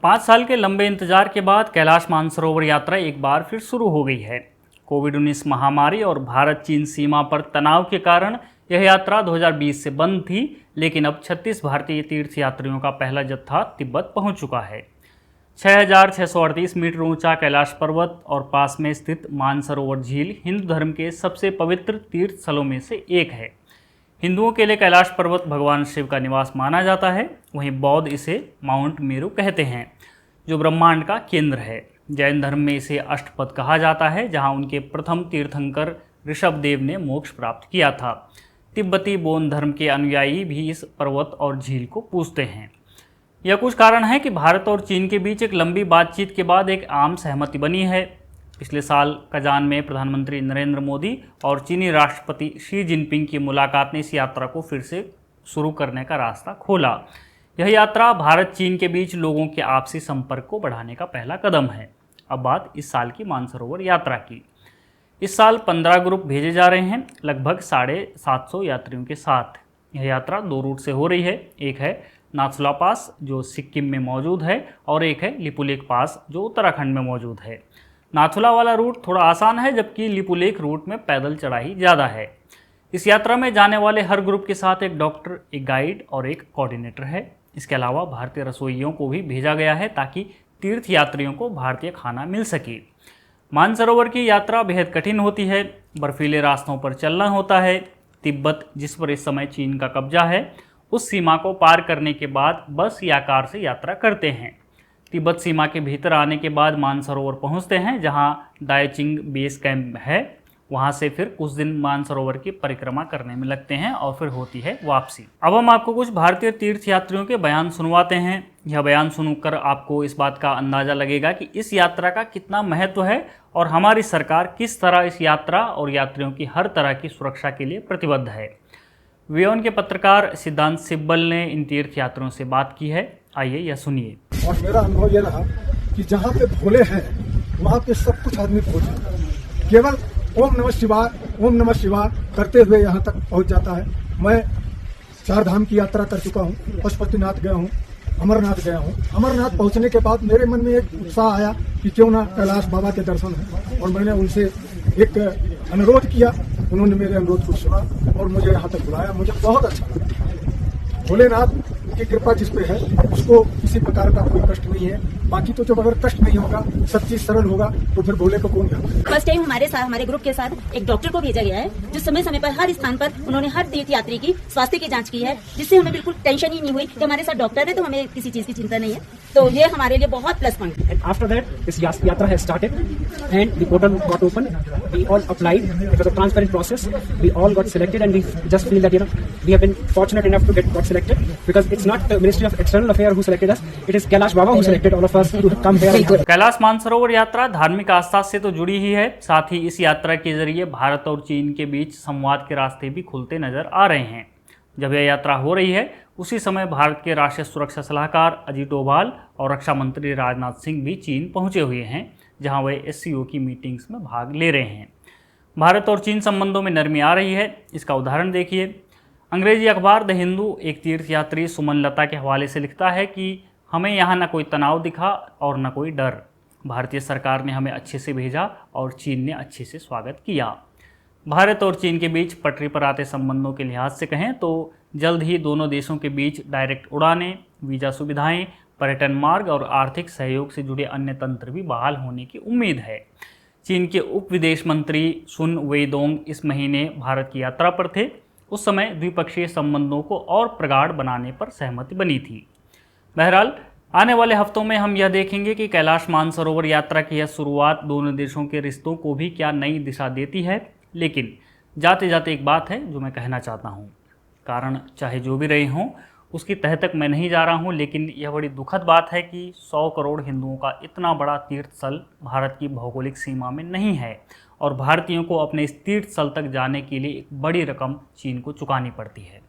5 साल के लंबे इंतजार के बाद कैलाश मानसरोवर यात्रा एक बार फिर शुरू हो गई है। कोविड-19 महामारी और भारत चीन सीमा पर तनाव के कारण यह यात्रा 2020 से बंद थी, लेकिन अब 36 भारतीय तीर्थयात्रियों का पहला जत्था तिब्बत पहुंच चुका है। 6,638 मीटर ऊंचा कैलाश पर्वत और पास में स्थित मानसरोवर झील हिंदू धर्म के सबसे पवित्र तीर्थ स्थलों में से एक है। हिंदुओं के लिए कैलाश पर्वत भगवान शिव का निवास माना जाता है, वहीं बौद्ध इसे माउंट मेरू कहते हैं, जो ब्रह्मांड का केंद्र है। जैन धर्म में इसे अष्टपद कहा जाता है, जहां उनके प्रथम तीर्थंकर ऋषभदेव ने मोक्ष प्राप्त किया था। तिब्बती बौद्ध धर्म के अनुयायी भी इस पर्वत और झील को पूजते हैं। यह कुछ कारण है कि भारत और चीन के बीच एक लंबी बातचीत के बाद एक आम सहमति बनी है। पिछले साल कजान में प्रधानमंत्री नरेंद्र मोदी और चीनी राष्ट्रपति शी जिनपिंग की मुलाकात ने इस यात्रा को फिर से शुरू करने का रास्ता खोला। यह यात्रा भारत चीन के बीच लोगों के आपसी संपर्क को बढ़ाने का पहला कदम है। अब बात इस साल की मानसरोवर यात्रा की। इस साल 15 ग्रुप भेजे जा रहे हैं, लगभग 750 यात्रियों के साथ। यह यात्रा 2 रूट से हो रही है। एक है नाथुला पास, जो सिक्किम में मौजूद है, और एक है लिपुलेख पास, जो उत्तराखंड में मौजूद है। नाथुला वाला रूट थोड़ा आसान है, जबकि लिपुलेख रूट में पैदल चढ़ाई ज़्यादा है। इस यात्रा में जाने वाले हर ग्रुप के साथ एक डॉक्टर, एक गाइड और एक कोऑर्डिनेटर है। इसके अलावा भारतीय रसोइयों को भी भेजा गया है, ताकि तीर्थ यात्रियों को भारतीय खाना मिल सके। मानसरोवर की यात्रा बेहद कठिन होती है। बर्फीले रास्तों पर चलना होता है। तिब्बत, जिस पर इस समय चीन का कब्जा है, उस सीमा को पार करने के बाद बस या कार से यात्रा करते हैं। तिब्बत सीमा के भीतर आने के बाद मानसरोवर पहुंचते हैं, जहां दायचिंग बेस कैंप है। वहां से फिर कुछ दिन मानसरोवर की परिक्रमा करने में लगते हैं और फिर होती है वापसी। अब हम आपको कुछ भारतीय तीर्थयात्रियों के बयान सुनवाते हैं। यह बयान सुनकर आपको इस बात का अंदाजा लगेगा कि इस यात्रा का कितना महत्व है और हमारी सरकार किस तरह इस यात्रा और यात्रियों की हर तरह की सुरक्षा के लिए प्रतिबद्ध है। वियोन के पत्रकार सिद्धांत सिब्बल ने इन तीर्थयात्रियों से बात की है। आइए यह सुनिए। और मेरा अनुभव यह रहा कि जहाँ पे भोले हैं वहाँ पे सब कुछ आदमी पहुँच जाता है। केवल ओम नमः शिवाय करते हुए यहाँ तक पहुँच जाता है। मैं 4 धाम की यात्रा कर चुका हूँ, पशुपतिनाथ गया हूँ, अमरनाथ गया हूँ। अमरनाथ पहुँचने के बाद मेरे मन में एक उत्साह आया कि क्यों ना कैलाश बाबा के दर्शन हो, और मैंने उनसे एक अनुरोध किया। उन्होंने मेरे अनुरोध को सुना और मुझे यहाँ तक बुलाया। मुझे बहुत अच्छा लगा। भोलेनाथ की कृपा जिस पे है उसको किसी प्रकार का कोई कष्ट नहीं है। बाकी तो जब अगर कष्ट नहीं होगा, सब चीज सरल होगा, तो फिर भोले को कौन जाने। फर्स्ट टाइम हमारे ग्रुप के साथ एक डॉक्टर को भेजा गया है, जो समय समय पर हर स्थान पर उन्होंने हर तीर्थ यात्री की स्वास्थ्य की जांच की है, जिससे हमें बिल्कुल टेंशन ही नहीं हुई कि हमारे साथ डॉक्टर है तो हमें किसी चीज की चिंता नहीं है। तो ये हमारे लिए बहुत प्लस पॉइंट है। After that, this yatra has started and the portal got open. We all applied. It was a transparent process. We all got selected, and we just feel that we have been fortunate enough to got selected, because it's not the Ministry of External Affairs who selected us. It is Kailash Baba who selected all of us to come here. Kailash Mansarovar यात्रा धार्मिक आस्था से तो जुड़ी ही है, साथ ही इस यात्रा के जरिए भारत और चीन के बीच संवाद के रास्ते भी खुलते नजर आ रहे हैं। जब यह यात्रा हो रही है, उसी समय भारत के राष्ट्रीय सुरक्षा सलाहकार अजीत डोभाल और रक्षा मंत्री राजनाथ सिंह भी चीन पहुंचे हुए हैं, जहां वे SCO की मीटिंग्स में भाग ले रहे हैं। भारत और चीन संबंधों में नरमी आ रही है। इसका उदाहरण देखिए। अंग्रेजी अखबार द हिंदू एक तीर्थयात्री सुमन लता के हवाले से लिखता है कि हमें यहाँ न कोई तनाव दिखा और न कोई डर। भारतीय सरकार ने हमें अच्छे से भेजा और चीन ने अच्छे से स्वागत किया। भारत और चीन के बीच पटरी पर आते संबंधों के लिहाज से कहें तो जल्द ही दोनों देशों के बीच डायरेक्ट उड़ानें, वीज़ा सुविधाएं, पर्यटन मार्ग और आर्थिक सहयोग से जुड़े अन्य तंत्र भी बहाल होने की उम्मीद है। चीन के उप विदेश मंत्री सुन वेइदोंग इस महीने भारत की यात्रा पर थे। उस समय द्विपक्षीय संबंधों को और प्रगाढ़ बनाने पर सहमति बनी थी। बहरहाल, आने वाले हफ्तों में हम यह देखेंगे कि कैलाश मानसरोवर यात्रा की यह शुरुआत दोनों देशों के रिश्तों को भी क्या नई दिशा देती है। लेकिन जाते जाते एक बात है जो मैं कहना चाहता हूँ। कारण चाहे जो भी रहे हों, उसकी तह तक मैं नहीं जा रहा हूँ, लेकिन यह बड़ी दुखद बात है कि 100 करोड़ हिंदुओं का इतना बड़ा तीर्थ स्थल भारत की भौगोलिक सीमा में नहीं है, और भारतीयों को अपने इस तीर्थ स्थल तक जाने के लिए एक बड़ी रकम चीन को चुकानी पड़ती है।